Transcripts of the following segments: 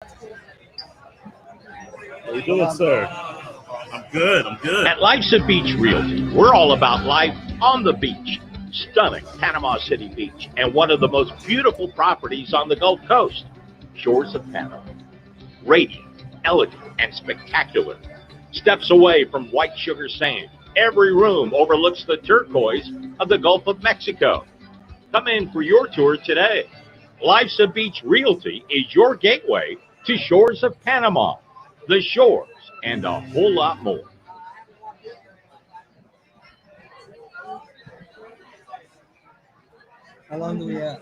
How you doing, sir? I'm good. At Life's a Beach Realty, we're all about life on the beach. Stunning Panama City Beach and one of the most beautiful properties on the Gulf Coast, Shores of Panama. Radiant, elegant, and spectacular. Steps away from white sugar sand, every room overlooks the turquoise of the Gulf of Mexico. Come in for your tour today. Life's a Beach Realty is your gateway to Shores of Panama, the shores, and a whole lot more. How long do we have?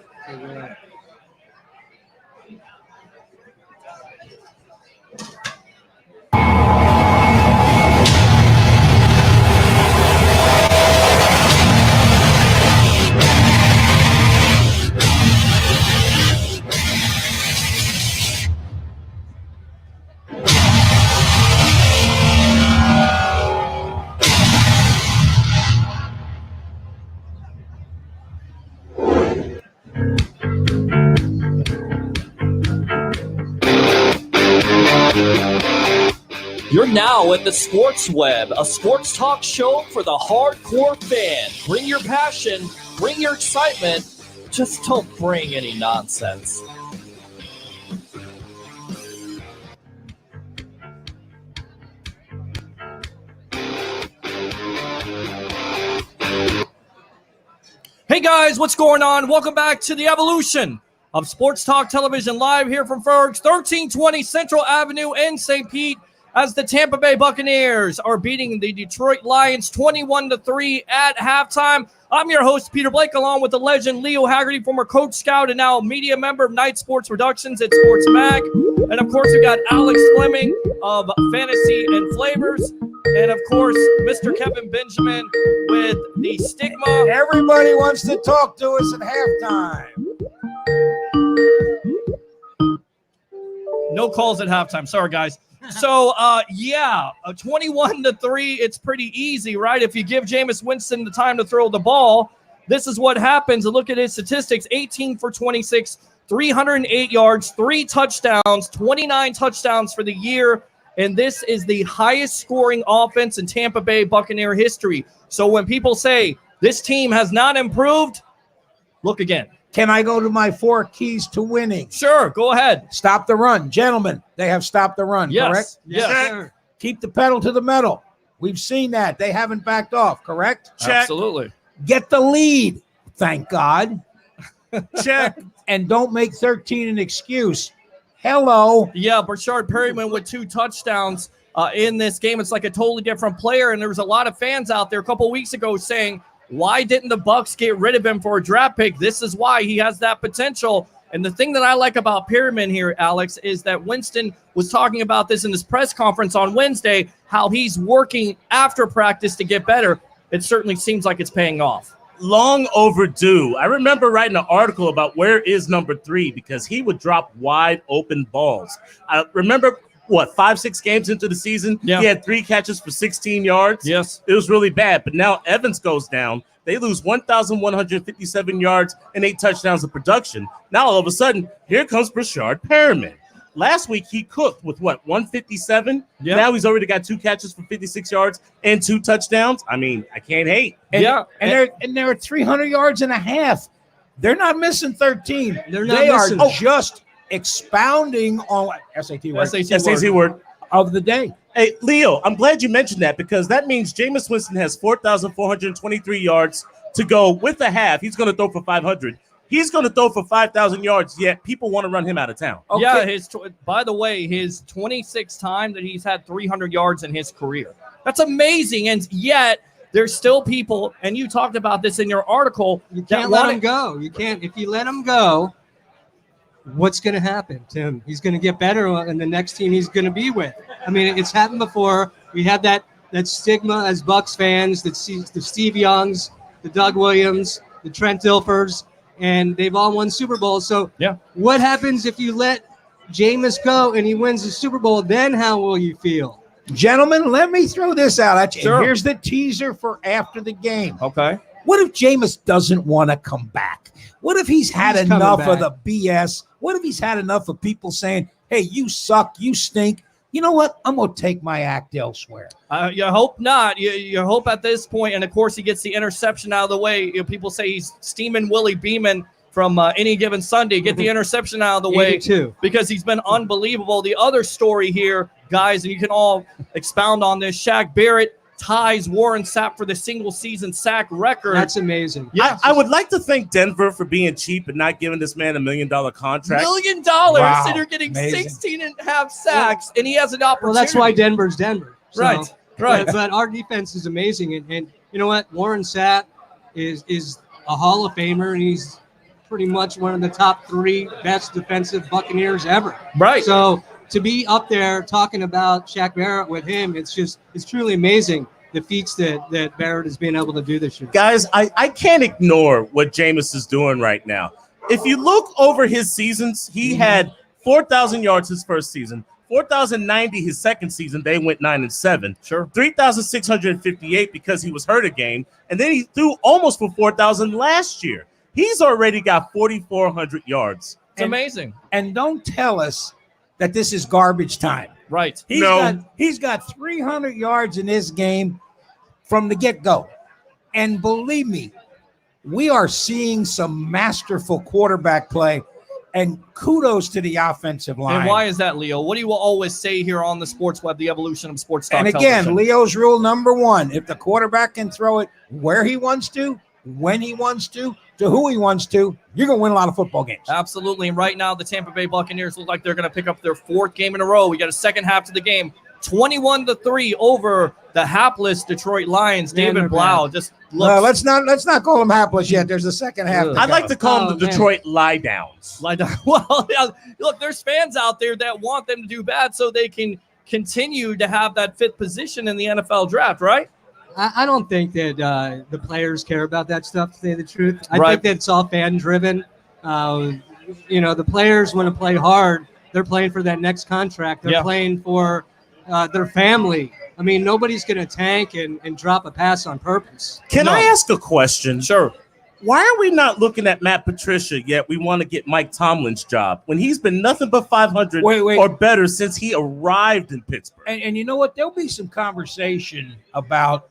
You're now at the Sports Web, a sports talk show for the hardcore fan. Bring your passion, bring your excitement, just don't bring any nonsense. Hey guys, what's going on? Welcome back to the evolution of Sports Talk Television live here from Ferg's 1320 Central Avenue in St. Pete, as the Tampa Bay Buccaneers are beating the Detroit Lions 21-3 at halftime. I'm your host, Peter Blake, along with the legend Leo Haggerty, former coach, scout, and now media member of Night Sports Productions at Sports Mag. And, of course, we got Alex Fleming of Fantasy and Flavors. And, of course, Mr. Kevin Benjamin with the Stigma. Everybody wants to talk to us at halftime. No calls at halftime. Sorry, guys. So, 21-3, it's pretty easy, right? If you give Jameis Winston the time to throw the ball, this is what happens. Look at his statistics, 18 for 26, 308 yards, 3 touchdowns, 29 touchdowns for the year, and this is the highest scoring offense in Tampa Bay Buccaneer history. So when people say this team has not improved, look again. Can I go to my 4 keys to winning? Sure, go ahead. Stop the run. Gentlemen, they have stopped the run, Yes. correct? Yes. Check. Keep the pedal to the metal. We've seen that. They haven't backed off, correct? Check. Absolutely. Get the lead, thank God. Check. And don't make 13 an excuse. Hello. Yeah, Brashard Perryman with 2 touchdowns in this game. It's like a totally different player, and there was a lot of fans out there a couple weeks ago saying, why didn't the Bucs get rid of him for a draft pick? This is why he has that potential. And the thing that I like about Perryman here, Alex, is that Winston was talking about this in his press conference on Wednesday, how he's working after practice to get better. It certainly seems like it's paying off. Long overdue. I remember writing an article about where is number 3 because he would drop wide open balls. I remember, 5-6 games into the season, He had 3 catches for 16 yards. Yes. It was really bad. But now Evans goes down. They lose 1,157 yards and 8 touchdowns of production. Now all of a sudden, here comes Brashard Perriman. Last week he cooked with 157. Yeah. Now he's already got 2 catches for 56 yards and 2 touchdowns. I mean, I can't hate. And they're at 300 yards and a half. They're not missing 13. They are missing. just expounding on SAT word. SAT word of the day. Hey, Leo, I'm glad you mentioned that because that means Jameis Winston has 4,423 yards to go with a half. He's going to throw for 500. He's going to throw for 5,000 yards, yet people want to run him out of town. Okay. Yeah, by the way, his 26th time that he's had 300 yards in his career. That's amazing, and yet there's still people, and you talked about this in your article. You can't let him go. You can't. If you let him go, what's going to happen to him? He's going to get better in the next team he's going to be with. I mean, it's happened before. We have that stigma as Bucs fans, the Steve Youngs, the Doug Williams, the Trent Dilfers, and they've all won Super Bowls. So what happens if you let Jameis go and he wins the Super Bowl? Then how will you feel? Gentlemen, let me throw this out at you. Sure. And here's the teaser for after the game. Okay. What if Jameis doesn't want to come back? What if he's had enough of the BS? What if he's had enough of people saying, hey, you suck, you stink. You know what? I'm going to take my act elsewhere. You hope not. You hope at this point, and of course he gets the interception out of the way. People say he's steaming Willie Beeman from Any Given Sunday. Get the interception out of the way because he's been unbelievable. The other story here, guys, and you can all expound on this, Shaq Barrett ties Warren Sapp for the single-season sack record. That's amazing. Yeah, I would like to thank Denver for being cheap and not giving this man $1 million contract. $1 million, Wow. and you're getting Amazing. 16 and a half sacks, and he has an opportunity. Well, that's why Denver's Denver. So, Right. But our defense is amazing, and you know what? Warren Sapp is a Hall of Famer, and he's pretty much one of the top 3 best defensive Buccaneers ever. Right. So to be up there talking about Shaq Barrett with him, it's truly amazing the feats that Barrett has been able to do this year. Guys, I can't ignore what Jameis is doing right now. If you look over his seasons, he had 4,000 yards his first season, 4,090 his second season. They went 9-7. Sure. 3,658 because he was hurt a game, and then he threw almost for 4,000 last year. He's already got 4,400 yards. It's amazing. And don't tell us that this is garbage time. Right. He's got 300 yards in this game from the get-go. And believe me, we are seeing some masterful quarterback play, and kudos to the offensive line. And why is that, Leo? What do you always say here on the Sports Web, the evolution of sports talk And again, television? Leo's rule number 1, if the quarterback can throw it where he wants to, when he wants to who he wants to, you're going to win a lot of football games. Absolutely. And right now, the Tampa Bay Buccaneers look like they're going to pick up their 4th game in a row. We got a second half to the game, 21-3 over the hapless Detroit Lions. David Blau just looks. No, let's not call them hapless yet. There's a second half. I'd like to call them the Detroit lie-downs. Well, yeah, look, there's fans out there that want them to do bad so they can continue to have that 5th position in the NFL draft, right? I don't think that the players care about that stuff, to say the truth. I Right. think that it's all fan-driven. The players want to play hard. They're playing for that next contract. They're playing for their family. I mean, nobody's going to tank and drop a pass on purpose. Can I ask a question? Sure. Why are we not looking at Matt Patricia yet? We want to get Mike Tomlin's job when he's been nothing but 500 or better since he arrived in Pittsburgh. And you know what? There'll be some conversation about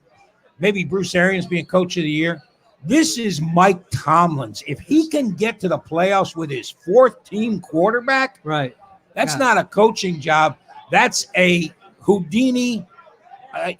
maybe Bruce Arians being coach of the year. This is Mike Tomlin's. If he can get to the playoffs with his 4th-team quarterback, right? That's not a coaching job. That's a Houdini,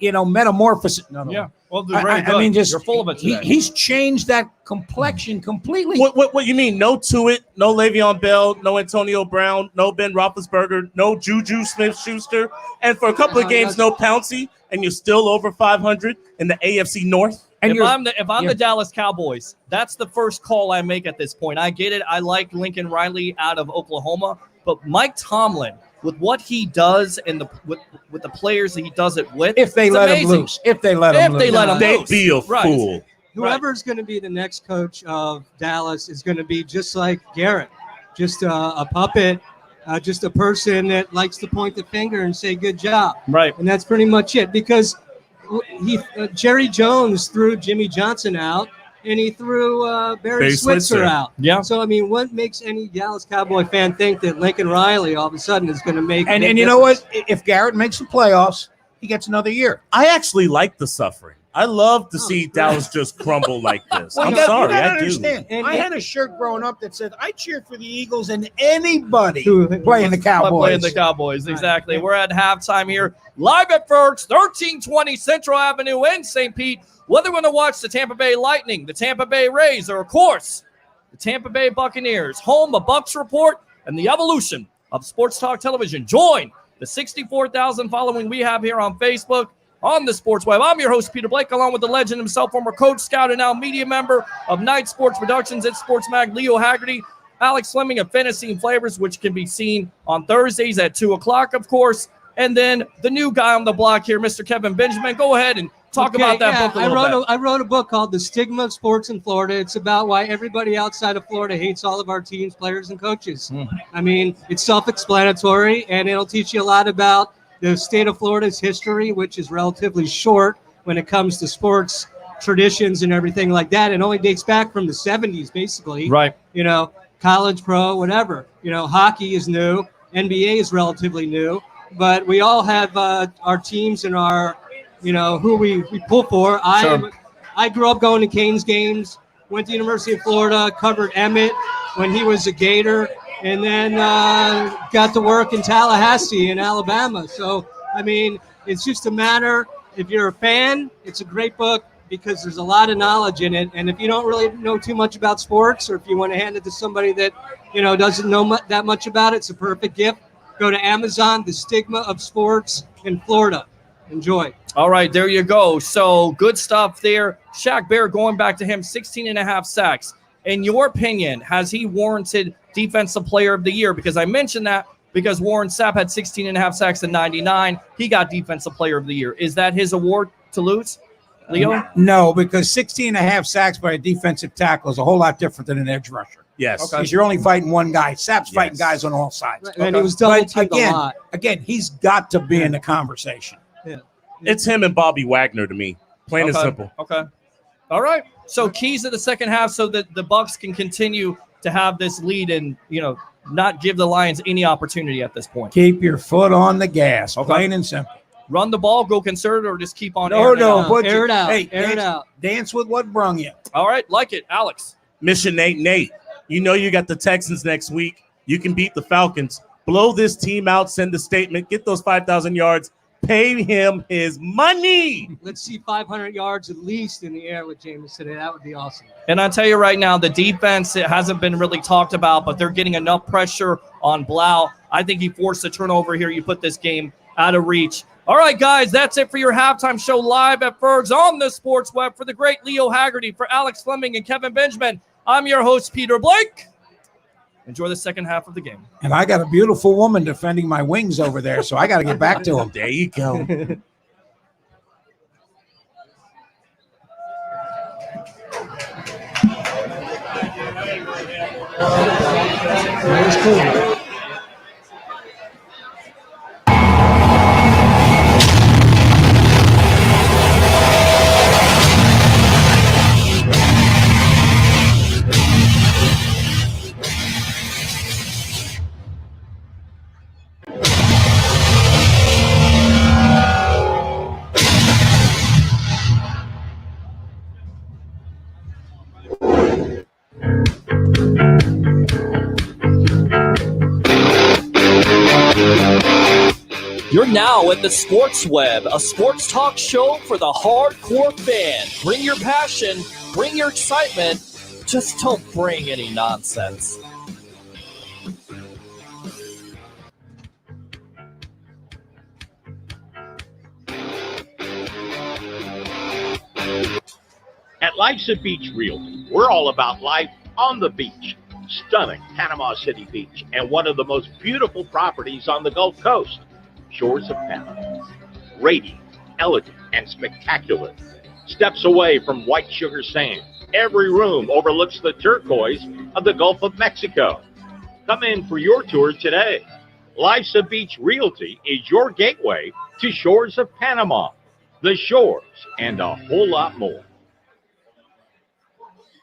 metamorphosis. No. Yeah. Well, I mean, just you're full of it today. He's changed that complexion completely. What you mean? No Tuitt, no Le'Veon Bell, no Antonio Brown, no Ben Roethlisberger, no Juju Smith-Schuster, and for a couple of games, no Pouncey, and you're still over 500 in the AFC North. And if I'm the Dallas Cowboys, that's the first call I make at this point. I get it. I like Lincoln Riley out of Oklahoma, but Mike Tomlin, with what he does and with the players that he does it with, if they let him loose, if they let him loose, they'd be a fool. Whoever's going to be the next coach of Dallas is going to be just like Garrett, just a puppet, just a person that likes to point the finger and say good job. Right. And that's pretty much it, because Jerry Jones threw Jimmy Johnson out, and he threw Barry Switzer out. Yeah. So, I mean, what makes any Dallas Cowboy fan think that Lincoln Riley all of a sudden is going to make And you know what? If Garrett makes the playoffs, he gets another year. I actually like the suffering. I love to see Dallas just crumble like this. Well, I'm you gotta sorry, I do. understand. I had a shirt growing up that said, I cheer for the Eagles and anybody playing the Cowboys. Playing the Cowboys, exactly. We're at halftime here, live at Ferg's, 1320 Central Avenue in St. Pete. Whether we're going to watch the Tampa Bay Lightning, the Tampa Bay Rays, or, of course, the Tampa Bay Buccaneers, home of Bucs Report and the evolution of Sports Talk Television. Join the 64,000 following we have here on Facebook, on the Sports Web. I'm your host, Peter Blake, along with the legend himself, former coach, scout, and now media member of Night Sports Productions at Sports Mag, Leo Haggerty, Alex Fleming of Fantasy and Flavors, which can be seen on Thursdays at 2 o'clock, of course. And then the new guy on the block here, Mr. Kevin Benjamin. Go ahead and talk about that book a little bit. I wrote a book called The Stigma of Sports in Florida. It's about why everybody outside of Florida hates all of our teams, players, and coaches. I mean, it's self-explanatory, and it'll teach you a lot about the state of Florida's history, which is relatively short when it comes to sports traditions and everything like that. It only dates back from the 70s, basically. Right. College, pro, whatever. Hockey is new. NBA is relatively new, but we all have our teams and our, who we pull for. Sure. I grew up going to Canes games, went to University of Florida, covered Emmett when he was a Gator, and then got to work in Tallahassee in Alabama. So, I mean, it's just a matter, if you're a fan, it's a great book because there's a lot of knowledge in it. And if you don't really know too much about sports, or if you want to hand it to somebody that, doesn't know that much about it, it's a perfect gift. Go to Amazon, The Stigma of Sports in Florida. Enjoy. All right, there you go. So good stuff there. Shaq Bear, going back to him, 16.5 sacks. In your opinion, has he warranted Defensive Player of the Year? Because I mentioned that because Warren Sapp had 16.5 sacks in 99. He got Defensive Player of the Year. Is that his award to lose, Leo? No, because 16.5 sacks by a defensive tackle is a whole lot different than an edge rusher. Yes. Because you're only fighting one guy. Sapp's fighting guys on all sides. And he was double teamed a lot. Again, he's got to be in the conversation. Yeah. It's him and Bobby Wagner to me. Plain and simple. Okay. All right. So keys of the second half so that the Bucs can continue to have this lead and, not give the Lions any opportunity at this point. Keep your foot on the gas. Okay. Plain and simple. Run the ball, go conservative, or just keep on airing it out? Air it out. Hey, air it out. Dance with what brung you. All right. Like it. Alex. Mission Nate. You got the Texans next week. You can beat the Falcons. Blow this team out. Send a statement. Get those 5,000 yards. Pay him his money. Let's see 500 yards at least in the air with Jameis today. That would be awesome. And I'll tell you right now, the defense, it hasn't been really talked about, but they're getting enough pressure on Blau. I think he forced a turnover here. You put this game out of reach. All right, guys, that's it for your halftime show live at Ferg's on the Sports Web. For the great Leo Haggerty, for Alex Fleming and Kevin Benjamin, I'm your host, Peter Blake. Enjoy the second half of the game. And I got a beautiful woman defending my wings over there, so I got to get back to him. There you go. That was cool. You're now at the Sports Web, a sports talk show for the hardcore fan. Bring your passion, bring your excitement, just don't bring any nonsense. At Life's a Beach Realty, we're all about life on the beach. Stunning Panama City Beach and one of the most beautiful properties on the Gulf Coast. Shores of Panama. Radiant, elegant, and spectacular. Steps away from white sugar sand. Every room overlooks the turquoise of the Gulf of Mexico. Come in for your tour today. Life's a Beach Realty is your gateway to Shores of Panama, the shores, and a whole lot more.